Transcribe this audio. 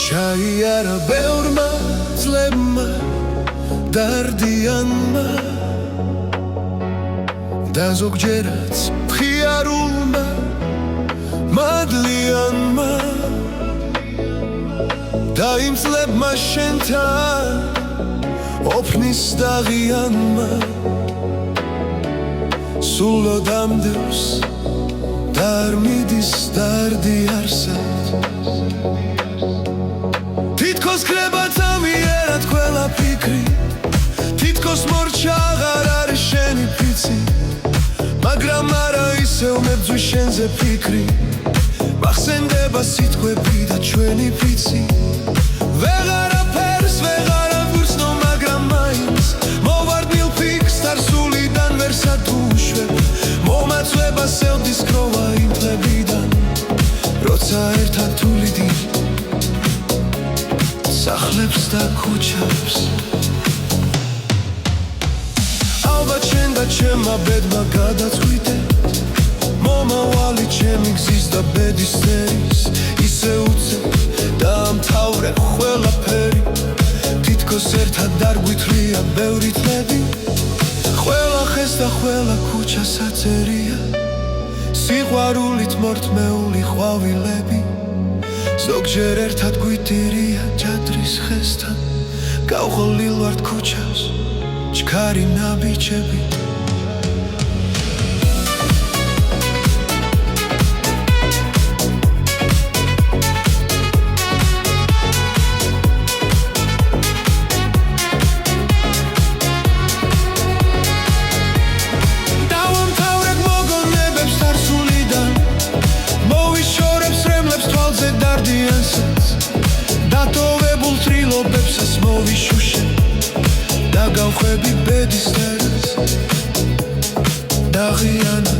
ჩაიარა ბევრმა ძლებმა დარდიანმა და ზოგჯერაც მხიარულმა მადლიანმა და იმ ძლებმა შენთან ოფნის დაღიანმა სულო დამდევს და არ მიდის დარდი არსად თითქოს ქრება წამიერად ყველა ფიქრი თითქოს მორჩა აღარ არის შენი ფიცი მაგრამ არა ისევ მებძვის შენზე ფიქრი მახსენდება სიტყვები და ჩვენი ფიცი ვეღარაფერს ვეღარაფურცნო მაგრამ მაინც მოვარდნილ ფიქს თარსულიდან ვერ სათუშვებ მომაწვება სევდის ქროვა იმ დღებიდან როცა ერთად თuliდი სახლებს და ქუჩებს ალბათ შენ და ჩემმა ბედმა გადაწყვიტეთ მომავალი ჩემი გზის და ბედის წერის ისე უცებ დაამთავრე ყველაფერი თითქოს ერთად დარგვითვლია ბევრი თლები ყველა ხეს და ყველა ქუჩა საწერია სიყვარულით მორთმეული ყვავილები ზოგჯერ ერთად გვიტირია ჯადრის ხესთან გავხოლილ ვართ ქუჩას ჩქარი ნაბიჯები დატოვებულ თრილობებსაც მოვიშუშე და გავხვები ბედის წერას დაღიანად